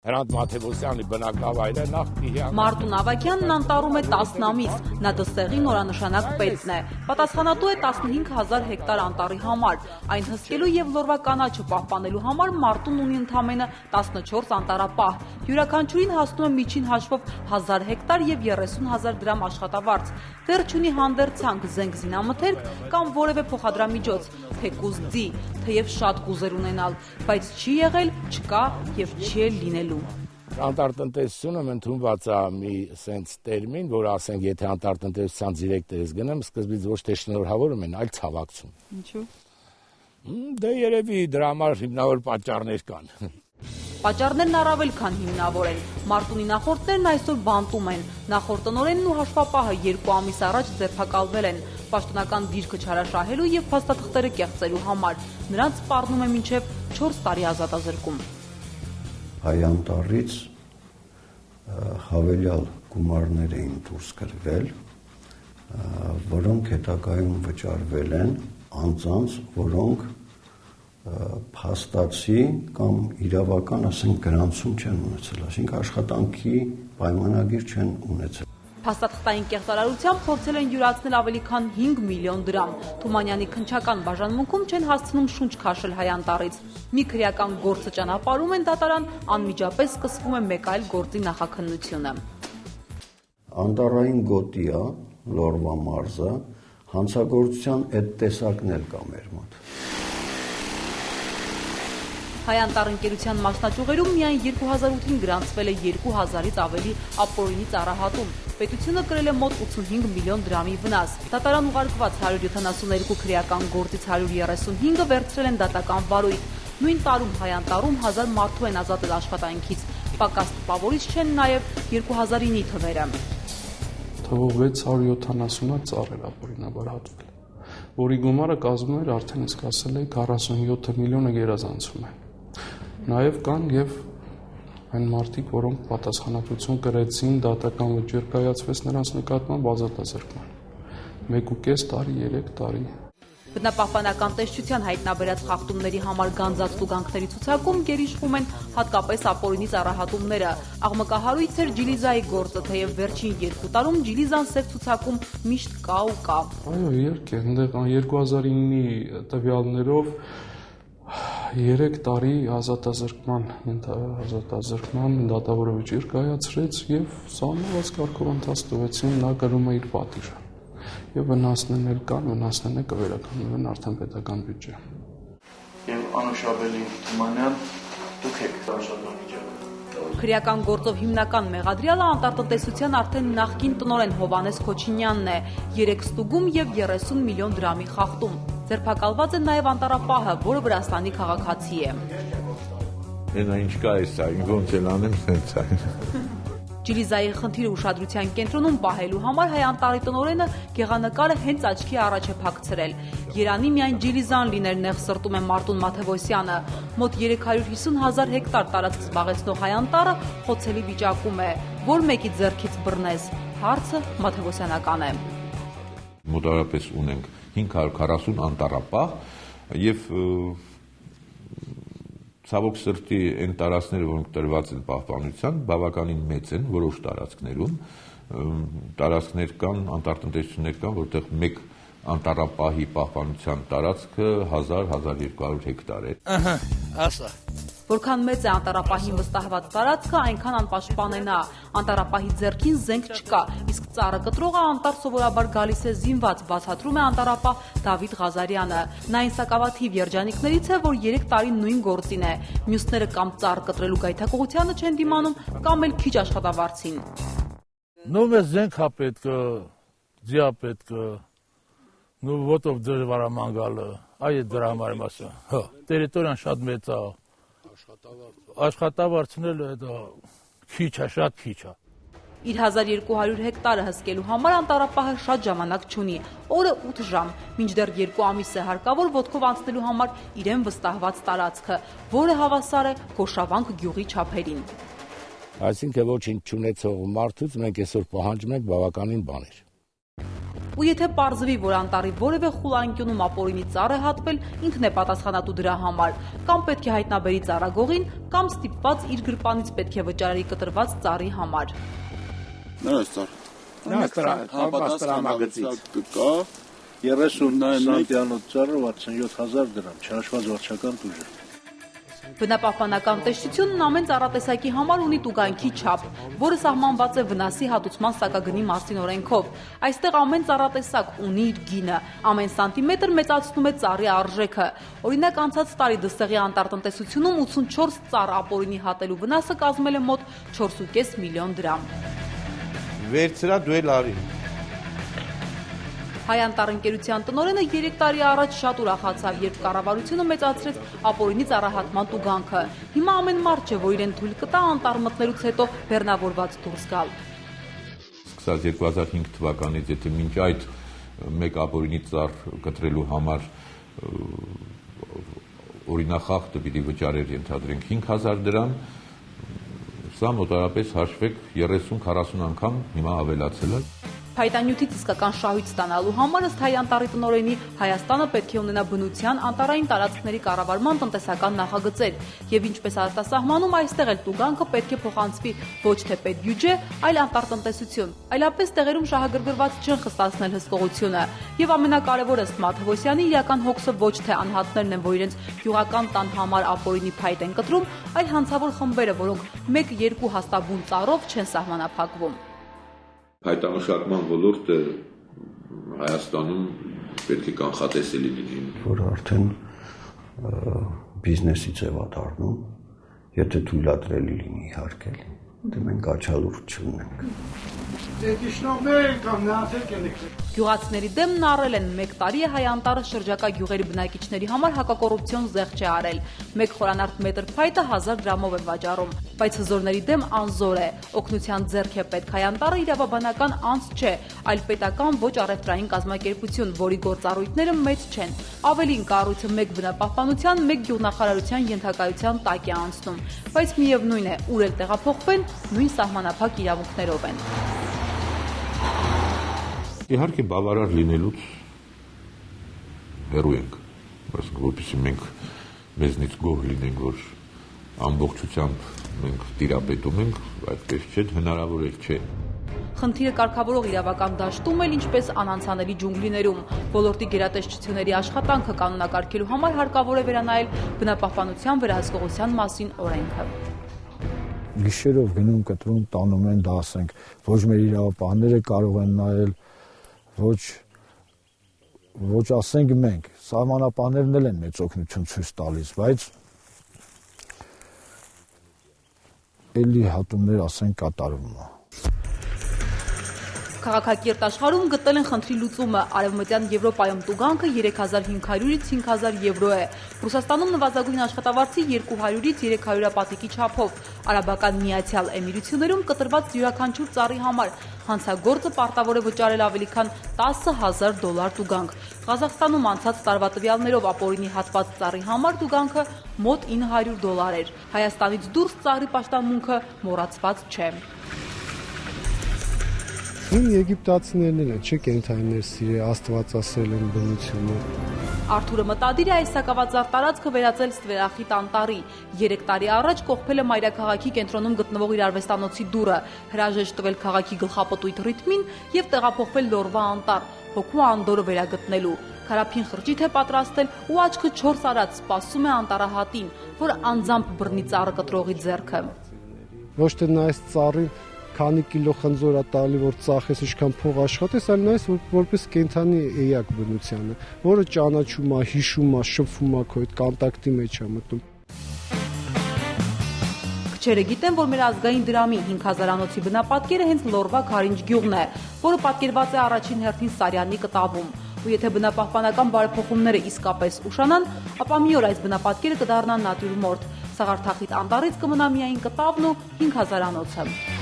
Հրանտ Մաթևոսյանի բնակավայրը նախկին Մարտուն Ավագյանն անտառում է 10 ամիս, նա դստեղի նորանշանակ պետն է, պատասխանատու է 15,000 հեկտար անտառի համար, այն հսկելու և լորվա կանաչը պահպանելու համար Մարտուն ունի ընդամենը 14 անտառապահ, յուրաքանչյուրին հասնում է միջին հաշվով 1000 հեկտար և 30,000 դրամ աշխատավարձ, դեռ չունի հանդերձանք, զենք զինամթերք կամ որևէ փոխադրամիջոց, թեկուզ ձի, թեև շատ կուզեր ունենալ, բայց չի եղել, չկա և չի էլ լինելու։ Անտառտնտեսությունում ընդունված է մի սենց տերմին, որ ասենք, եթե անտառտնտեսության դիրեկտորից գնեմ, սկզբից ոչ թե շնորհավորում են, այլ ցավակցում։ Ինչու՞։ Դե երևի դրա համար հիմնավոր պատճառներ կան։ Պատճառներն առավել քան հիմնավոր են։ Մարտունի նախորդներն այսօր բանտում են։ Նախորդ տնօրենն ու հաշվապահը 2 ամիս առաջ ձերբակալվել են պաշտոնական դիրքը չարաշահելու և փաստաթղթերը կեղծելու համար։ Նրանց սպառնում է մինչև 4 տարի ազատազրկում։ Հայ անտառից հավելյալ գումարներ էին դուրս գրվել, որոնք հետագայում վճարվել են անձանց, որոնք փաստացի կամ իրավական, ասենք, գրանցում չեն ունեցել, այսինքն աշխատանքի պայմանագիր չեն ունեցել։ Փաստաթղթային կեղծարարությամբ փորձել են յուրացնել ավելի քան 5 միլիոն դրամ։ Թումանյանի քննչական բաժանմունքում չեն հասցնում շունչ քաշել հայ անտառից։ Մի քրեական գործը ճանապարհում են դատարան, անմիջապես սկսվում է մեկ այլ գործի նախաքննությունը։ Անտառային գոտի է, Լորվա մարզը, հանցագործության այդ տեսակն էլ կա մեր մոտ։ Հայ անտառ ընկերության մասնաճյուղերում միայն 2008-ին գրանցվել է 2000-ից ավելի ապօրինի ծառահատում։ Պետությունը կրել է մոտ 85 միլիոն դրամի վնաս։ Դատարան ուղարկված 172 քրեական գործից 135-ը վերցրել են դատական վարույթ։ Նույն տարում հայ անտառում 1000 մարդու են ազատել աշխատանքից։ Պակաս տպավորիչ չեն նաև 2009-ի թվերը։ Թվով 670 ծառ էր ապօրինաբար հատվել, որի գումարը կազմում էր արդեն իսկ ասել էի 47 միլիոնը գերազանցում է։ Նաև կան և այն մարդիկ, որոնք պատասխանատվություն կրեցին, դատական վճիռ կայացվեց նրանց նկատմամբ ազատազրկման։ 1.5 տարի, 3 տարի։ Բնապահպանական տեսչության հայտնաբերած խախտումների համար գանձած տուգանքների ցուցակում գերիշխում են հատկապես ապօրինի ծառահատումները։ Աղմկահարույց էր Ջիլիզայի գործը, թեև վերջին 2 տարում Ջիլիզան սև ցուցակում միշտ կա ու կա։ Այո, իհարկե, այնտեղ 2009-ի տվյալներով 3 տարի ազատազրկման դատավորը վճիռ կայացրեց և սահմանված կարգով ընթաց տվեցին, նա կրում է իր պատիժը։ Եվ վնասներն էլ կան, վնասներն կվերականգնվեն արդեն պետական բյուջե։ Եվ Անուշաբելի Թումանյան, դուք եք աշխատանքիջակը։ Քրեական գործով հիմնական մեղադրյալը անտառտնտեսության արդեն նախկին տնօրեն Հովհաննես Քոչինյանն է, 3 ստուգում և 30 միլիոն դրամի խախտում։ Ձերբակալված է նաև անտառապահը, որը Վրաստանի քաղաքացի է։ Այնա ինչ կա էսա, ոնց էլ անեմ, սենց է։ Ջիլիզայի խնդիրը ուշադրության կենտրոնում պահելու համար հայ անտառի տնօրենը գեղանկարը հենց աչքի առաջ է փակցրել։ Երանի միայն Ջիլիզան լիներ նեղ սրտում է Մարտուն Մաթևոսյանը։ Մոտ 350,000 հեկտար տարածք զբաղեցնող հայ անտառը խոցելի վիճակում է։ Որ մեկի ձեռքից բռնես, հարցը Մաթևոսյանական է։ Մոտավորապես ունենք 540 անտառապահ և ցավոք սրտի այն տարածքները, որոնք տրված են պահպանության, բավականին մեծ են որոշ տարածքներում, տարածքներ կան, անտառտնտեսություններ կան, որտեղ մեկ անտառապահի պահպանության տարածքը 1000-1200 հեկտար է։ Ասա։ Որքան մեծ է անտառապահին վստահված տարածքը, այնքան անպաշտպան է նա։ Անտառապահի ձեռքին զենք չկա, իսկ ծառը կտրողը անտառ սովորաբար գալիս է զինված, բացատրում է անտառապահ Դավիթ Ղազարյանը։ Նա այն սակավաթիվ երջանիկներից է, որ 3 տարի նույն գործին է։ Մյուսները կամ ծառ կտրելու գայթակղությանը չեն դիմանում, կամ էլ քիչ աշխատավարձին։ Նու մեզ զենք հա պետք է, ձիա պետք է, նու ոտով դժվար է մանգալը, այ դրա համար եմ ասում։ Հա, տերիտորիան շատ մեծ է։ Աշխատավարձն էլ քիչ է, շատ քիչ է։ Իր 1200 հեկտարը հսկելու համար անտառապահը շատ ժամանակ չունի, օրը 8 ժամ, մինչդեռ 2 ամիս է հարկավոր ոտքով անցնելու համար իրեն վստահված տարածքը, որը հավասար է Գոշավանք գյուղի չափերին։ Այսինքն ոչինչ չունեցող մարդուց մենք այսօր պահանջում ենք բավականին բաներ։ Ու եթե պարզվի, որ անտառի որևէ խուլանկյունում ապօրինի ծառ է հատվել, ինքն է պատասխանատու դրա համար, կամ պետք է հայտնաբերի ծառագողին, կամ ստիպված իր գրպանից պետք է վճարի կտրված ծառի համար։ Կա 30 նայնատյանոց ծառը 67,000 դրամ, չհաշված վարչական տուժը։ Բնապահպանական տեսչությունն ամեն ծառատեսակի համար ունի տուգանքի չափ, որը սահմանված է վնասի հատուցման սակագնի մասին օրենքով։ Այստեղ ամեն ծառատեսակ ունի իր գինը, ամեն սանտիմետր մեծացնում է ծառի արժեքը։ Օրինակ, անցած տարի Դստեղի անտառտնտեսությունում 84 ծառ ապօրինի հատելու վնասը կազմել է մոտ 4.5 միլիոն դրամ։ Վերցրա դու էլ արի։ Հայ անտառընկերության տնօրենը 3 տարի առաջ շատ ուրախացավ, երբ կառավարությունը մեծացրեց ապօրինի ծառահատման տուգանքը։ Հիմա ամեն մարդ չէ, որ իրեն թույլ կտա անտառ մտնելուց հետո բեռնավորված դուրս գալ։ Սկսած 2005 թվականից, եթե մինչ այդ մեկ ապօրինի ծառ կտրելու համար օրինախախտը պիտի վճարեր ենթադրենք 5,000 դրամ, սա մոտարապես հաշվեք 30-40 անգամ հիմա ավելացել է։ Փայտանյութից իսկական շահույթ ստանալու համար ըստ հայ անտառի տնօրենի Հայաստանը պետք է ունենա բնության, անտառային տարածքների կառավարման տնտեսական նախագծեր, եւ ինչպես արտասահմանում, այստեղ էլ տուգանքը պետք է փոխանցվի ոչ թե պետբյուջե, այլ անտառտնտեսություն։ Այլապես տեղերում շահագրգռված չեն խստացնել հսկողությունը։ Եվ ամենակարևորը ըստ Մաթևոսյանի իրական հոգսը ոչ թե անհատներն են, որ իրենց գյուղական տան համար ապօրինի փայտ են կտրում, այլ հանցավոր խմբերը, որոնք 1-2 հաստաբուն ծառով չեն սահմանափակվում։ Փայտամշակման ոլորտը Հայաստանում պետք է կանխատեսելի լինի, որ արդեն բիզնեսի ձև է դառնում, եթե թույլատրելի լինի իհարկե, դե մենք աչալուրջ չունենք։ Գյուղացիների դեմն առել են 1 տարի է հայ անտառը շրջակա գյուղերի բնակիչների համար հակակոռուպցիոն զեղչ է արել։ 1 խորանարդ մետր փայտը 1000 դրամով է վաճառում, բայց հզորների դեմ անզոր է։ Օգնության ձեռք է պետք հայ անտառը իրավաբանական անձ չէ, այլ պետական ոչ առևտրային կազմակերպություն, որի գործառույթները մեծ չեն։ Ավելին, կառույցը 1 բնապահպանության, 1 գյուղնախարարության ենթակայության տակ է անցնում, բայց միևնույն է, ուր էլ տեղափոխվեն, նույն սահմանափակ իրավունքներով են։ Իհարկե բավարար լինելուց հեռու ենք, որպեսզի մենք մեզնից գոհ լինենք, որ ամբողջությամբ մենք տիրապետում ենք, այդպես չէ, հնարավոր էլ չէ։ Խնդիրը կարգավորող իրավական դաշտում էլ ինչպես անանցանելի ջունգլիներում, ոլորտի գերատեսչությունների աշխատանքը կանոնակարգելու համար հարկավոր է վերանայել բնապահպանության վերահսկողության մասին օրենքը։ Գիշերով գնում կտրում տանում են, դա ասենք, ոչ մեր իրավապահները կարող են նայել, ոչ ասենք մենք, սահմանապահներն էլ են մեծ օգնություն ցույց տալիս, բայց էլի հատումներ ասենք կատարվում է։ Քաղաքակիրթ աշխարհում գտել են խնդրի լուծումը։ Արևմտյան Եվրոպայում տուգանքը 3500-ից 5000 եվրո է։ Ռուսաստանում նվազագույն աշխատավարձի 200-ից 300 պատիկի չափով։ Արաբական Միացյալ Էմիրություններում կտրված յուրաքանչյուր ծառի համար հանցագործը պարտավոր է վճարել ավելի քան $10,000 տուգանք։ Ղազախստանում անցած տարվա տվյալներով ապօրինի հատված ծառի համար տուգանքը մոտ $900 էր։ Հայաստանից դուրս ծառի պաշտամունքը մոռացված չէ։ Եգիպտացիներն են, չէ՞ կենդանիներ սիրել, Աստվածասեր են բնությունը։ Արթուրը մտադիր է այս սակավածառ տարածքը վերածել ստվերախիտ անտառի։ 3 տարի առաջ կողպել է մայրաքաղաքի կենտրոնում գտնվող իր արվեստանոցի դուռը, հրաժեշտ տվել քաղաքի գլխապտույտ ռիթմին եւ տեղափոխվել Լորվա անտառ, հոգու անդորը վերագտնելու։ Քարափին խրճիթ է պատրաստել ու աչքը 4 արած սպասում է անտառահատին, որ անձամբ բռնի ծառը կտրողի ձեռքը։ Ոչ թե նայես ծառին քանի կիլո խնձոր է տալի, որ ծախես, ինչքան փող աշխատես, այլ նայես որպես կենդանի էակ բնությանը, որը ճանաչում է, հիշում է, շփվում է քո հետ կոնտակտի մեջ է մտնում։ Քչերը գիտեն, որ մեր ազգային դրամի 5000-անոցի բնապատկերը հենց Լորվա Քարինջ գյուղն է, որը պատկերված է առաջին հերթին Սարյանի կտավում։ Ու եթե բնապահպանական բարեփոխումները իսկապես ուշանան, ապա մի օր այս բնապատկերը կդառնան նատյուրմորտ։ Սաղարթախիտ անտառից կմնա միայն կտավն ու 5000-անոցը։